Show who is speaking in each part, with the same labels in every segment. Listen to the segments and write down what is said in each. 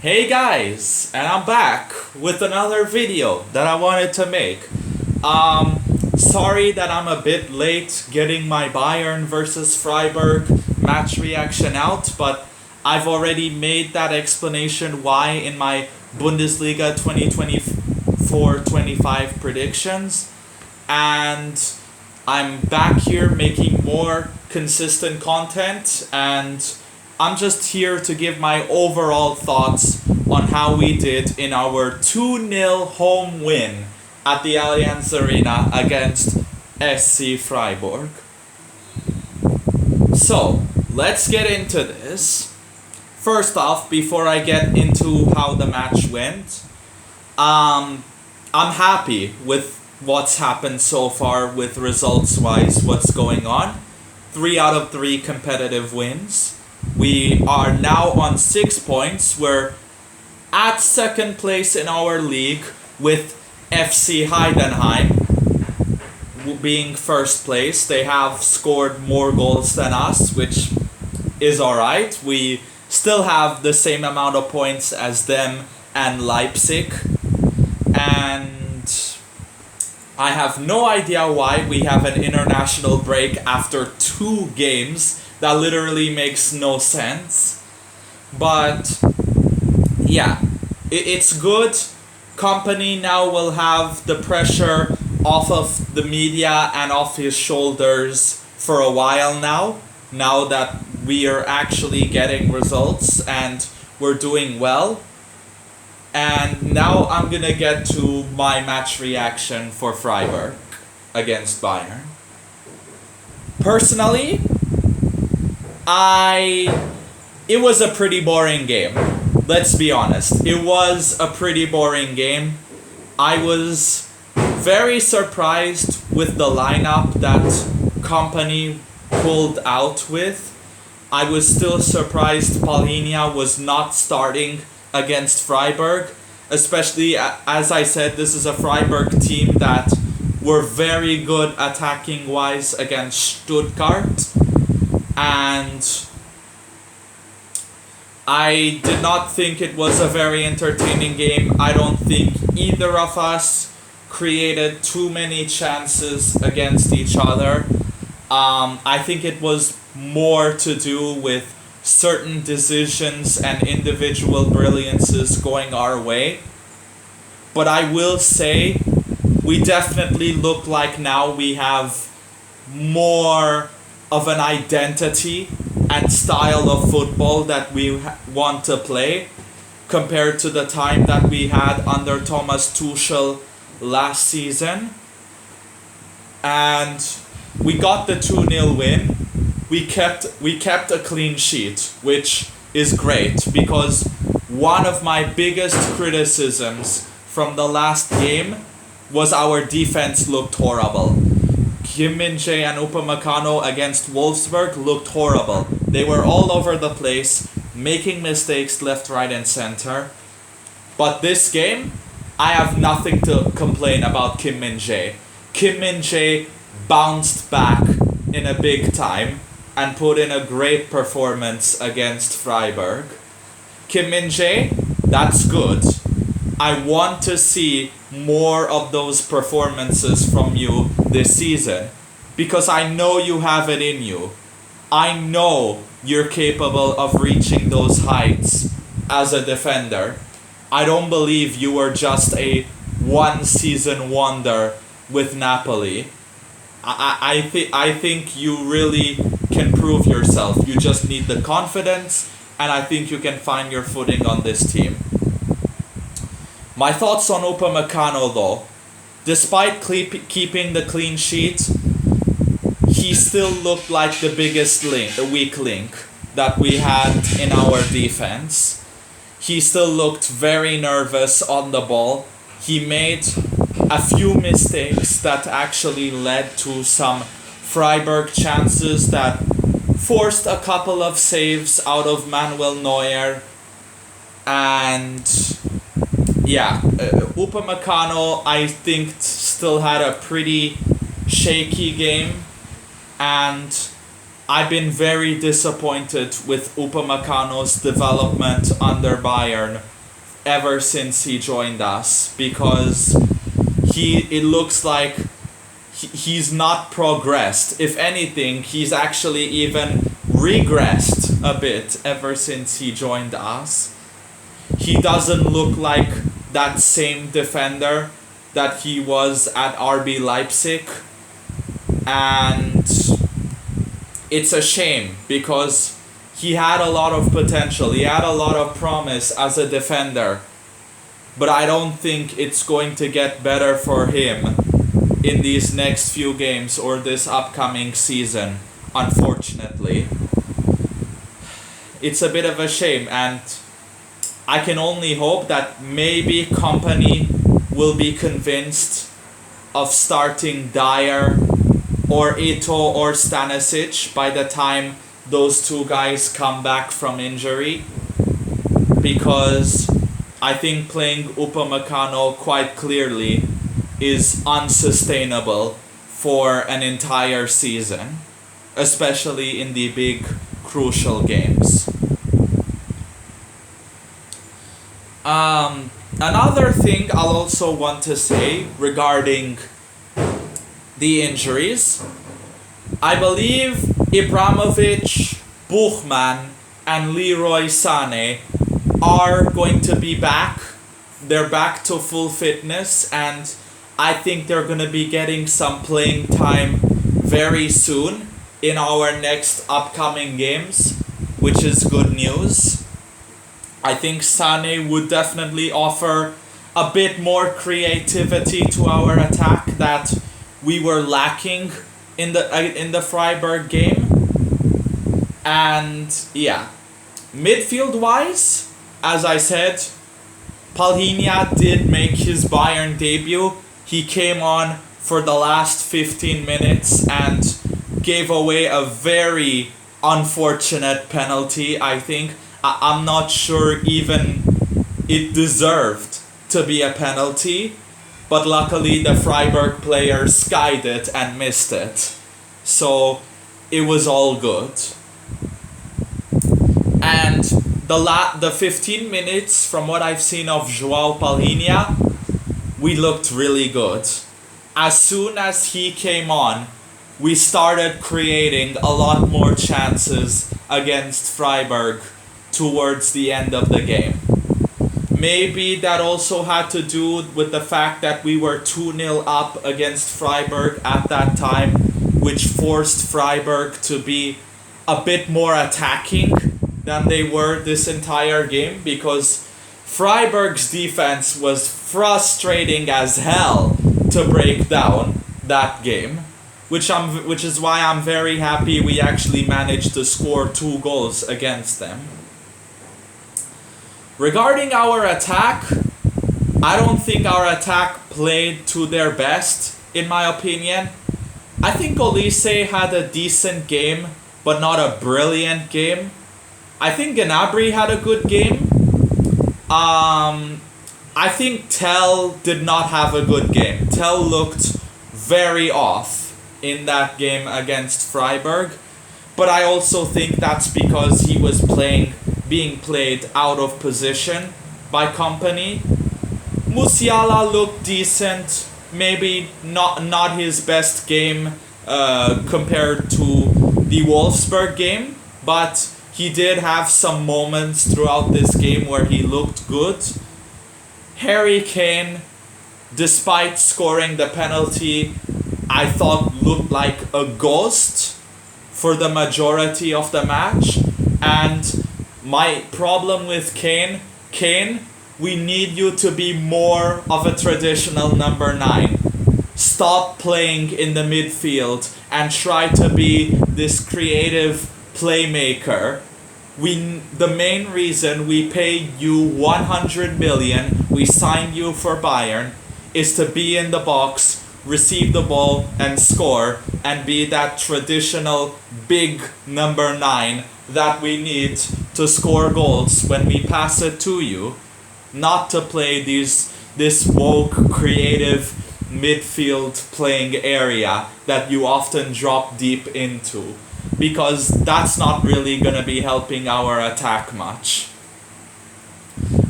Speaker 1: Hey guys, and I'm back with another video that I wanted to make. Sorry that I'm a bit late getting my Bayern versus Freiburg match reaction out, but I've already made that explanation why in my Bundesliga 2024-25 predictions, and I'm back here making more consistent content, and I'm just here to give my overall thoughts on how we did in our 2-0 home win at the Allianz Arena against SC Freiburg. So, let's get into this. First off, before I get into how the match went, I'm happy with what's happened so far with results-wise, what's going on. 3 out of 3 competitive wins. We are now on 6 points. We're at second place in our league with FC Heidenheim being first place. They have scored more goals than us, which is alright. We still have the same amount of points as them and Leipzig. And I have no idea why we have an international break after 2 games. That literally makes no sense. But yeah, it's good. Company now will have the pressure off of the media and off his shoulders for a while now that we are actually getting results and we're doing well. And now I'm gonna get to my match reaction for Freiburg against Bayern. Personally, it was a pretty boring game. Let's be honest. It was a pretty boring game. I was very surprised with the lineup that Company pulled out with. I was still surprised Paulinia was not starting against Freiburg. Especially, as I said, this is a Freiburg team that were very good attacking wise against Stuttgart. And I did not think it was a very entertaining game. I don't think either of us created too many chances against each other. I think it was more to do with certain decisions and individual brilliances going our way. But I will say, we definitely look like now we have more of an identity and style of football that we want to play compared to the time that we had under Thomas Tuchel last season. And we got the 2-0 win. We kept a clean sheet, which is great because one of my biggest criticisms from the last game was our defense looked horrible. Kim Min-jae and Upamecano against Wolfsburg looked horrible. They were all over the place, making mistakes left, right, and center. But this game, I have nothing to complain about Kim Min-jae. Kim Min-jae bounced back in a big time and put in a great performance against Freiburg. Kim Min-jae, that's good. I want to see more of those performances from you this season because I know you have it in you. I know you're capable of reaching those heights as a defender. I don't believe you were just a one-season wonder with Napoli. I think you really can prove yourself. You just need the confidence, and I think you can find your footing on this team. My thoughts on Upamecano though, despite keeping the clean sheet, he still looked like the biggest weak link that we had in our defense. He still looked very nervous on the ball. He made a few mistakes that actually led to some Freiburg chances that forced a couple of saves out of Manuel Neuer. And yeah, Upamecano, I think, still had a pretty shaky game. And I've been very disappointed with Upamecano's development under Bayern ever since he joined us, because it looks like he's not progressed. If anything, he's actually even regressed a bit ever since he joined us. He doesn't look like that same defender that he was at RB Leipzig, and it's a shame because he had a lot of potential, he had a lot of promise as a defender, but I don't think it's going to get better for him in these next few games or this upcoming season, unfortunately. It's a bit of a shame, and I can only hope that maybe Company will be convinced of starting Dyer or Ito or Stanisic by the time those two guys come back from injury, because I think playing Upamecano quite clearly is unsustainable for an entire season, especially in the big crucial games. Another thing I'll also want to say regarding the injuries, I believe Ibrahimovic, Buchmann, and Leroy Sané are going to be back. They're back to full fitness, and I think they're going to be getting some playing time very soon in our next upcoming games, which is good news. I think Sané would definitely offer a bit more creativity to our attack that we were lacking in the Freiburg game. And yeah, midfield wise, as I said, Palhinha did make his Bayern debut. He came on for the last 15 minutes and gave away a very unfortunate penalty, I think. I'm not sure even it deserved to be a penalty, but luckily the Freiburg player skied it and missed it. So it was all good. And the 15 minutes from what I've seen of João Palhinha, we looked really good. As soon as he came on, we started creating a lot more chances against Freiburg towards the end of the game. Maybe that also had to do with the fact that we were 2-0 up against Freiburg at that time, which forced Freiburg to be a bit more attacking than they were this entire game, because Freiburg's defense was frustrating as hell to break down that game, which is why I'm very happy we actually managed to score 2 goals against them. Regarding our attack, I don't think our attack played to their best, in my opinion. I think Olise had a decent game, but not a brilliant game. I think Gnabry had a good game. I think Tell did not have a good game. Tell looked very off in that game against Freiburg, but I also think that's because he was being played out of position by Company. Musiala looked decent, maybe not his best game compared to the Wolfsburg game, but he did have some moments throughout this game where he looked good. Harry Kane, despite scoring the penalty, I thought looked like a ghost for the majority of the match. And my problem with Kane, we need you to be more of a traditional number 9. Stop playing in the midfield and try to be this creative playmaker. The main reason we paid you 100 million, we signed you for Bayern, is to be in the box, receive the ball and score, and be that traditional big number 9 that we need to score goals when we pass it to you, not to play this woke creative midfield playing area that you often drop deep into. because that's not really going to be helping our attack much.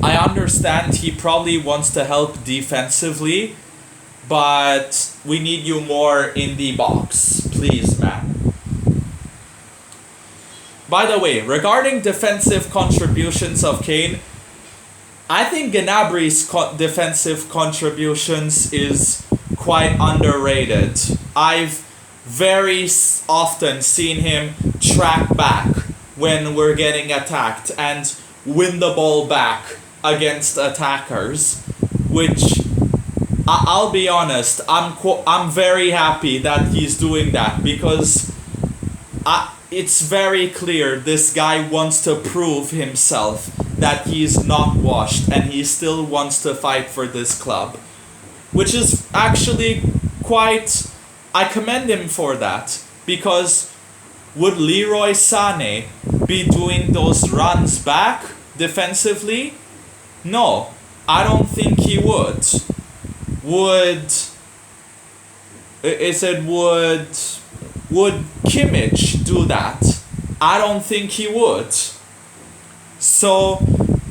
Speaker 1: I understand he probably wants to help defensively, but we need you more in the box, please, man. By the way, regarding defensive contributions of Kane, I think Gnabry's defensive contributions is quite underrated. I've very often seen him track back when we're getting attacked and win the ball back against attackers, which I'll be honest, I'm very happy that he's doing that, because it's very clear this guy wants to prove himself that he's not washed and he still wants to fight for this club, which is actually quite, I commend him for that, because would Leroy Sané be doing those runs back defensively? No, I don't think he would. Would Kimmich do that? I don't think he would. So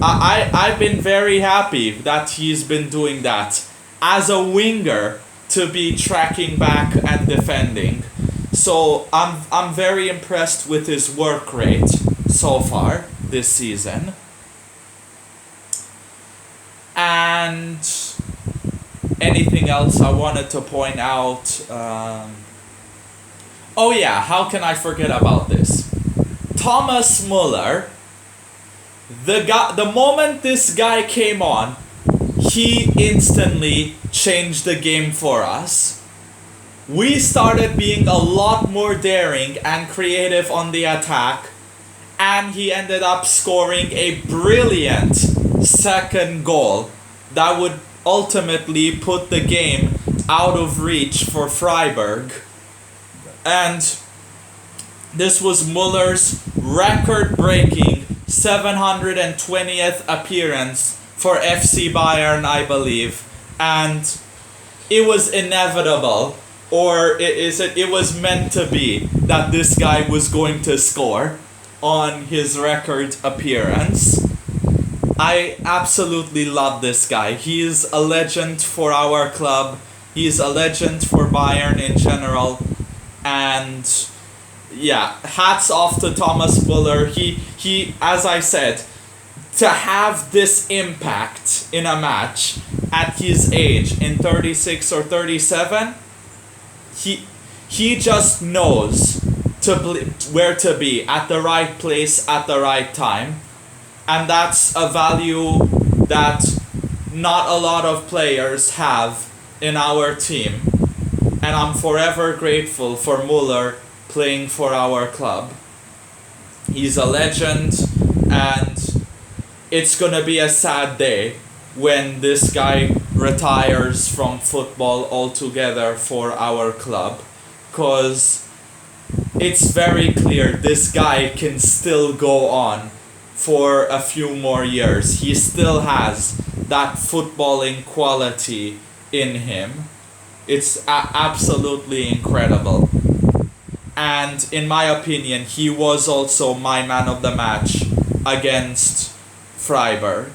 Speaker 1: I've been very happy that he's been doing that as a winger, to be tracking back and defending. So I'm very impressed with his work rate so far this season. And anything else I wanted to point out? Oh yeah, how can I forget about this? Thomas Muller, the moment this guy came on, he instantly changed the game for us. We started being a lot more daring and creative on the attack, and he ended up scoring a brilliant second goal that would ultimately put the game out of reach for Freiburg. And this was Muller's record-breaking 720th appearance for FC Bayern, I believe, and it was inevitable, or it was meant to be, that this guy was going to score on his record appearance. I absolutely love this guy. He is a legend for our club. He is a legend for Bayern in general. And yeah, hats off to Thomas Muller. He, as I said, to have this impact in a match at his age, in 36 or 37, he just knows where to be, at the right place at the right time. And that's a value that not a lot of players have in our team. And I'm forever grateful for Muller playing for our club. He's a legend, and it's gonna be a sad day when this guy retires from football altogether for our club, because it's very clear this guy can still go on for a few more years. He still has that footballing quality in him. It's absolutely incredible. And in my opinion, he was also my man of the match against Freiburg.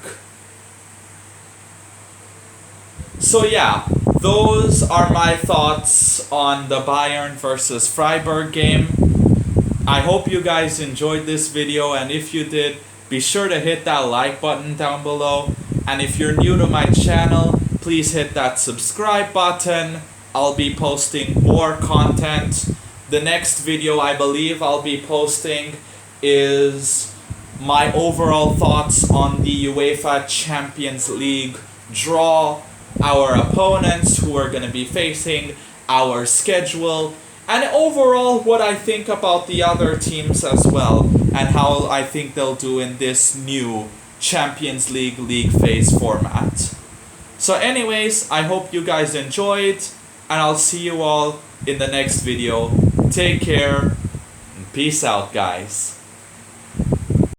Speaker 1: So yeah, those are my thoughts on the Bayern versus Freiburg game. I hope you guys enjoyed this video, and if you did, be sure to hit that like button down below. And if you're new to my channel, please hit that subscribe button. I'll be posting more content. The next video I believe I'll be posting is my overall thoughts on the UEFA Champions League draw, our opponents who are going to be facing, our schedule, and overall what I think about the other teams as well, and how I think they'll do in this new Champions League league phase format. So anyways, I hope you guys enjoyed, and I'll see you all in the next video. Take care, and peace out, guys.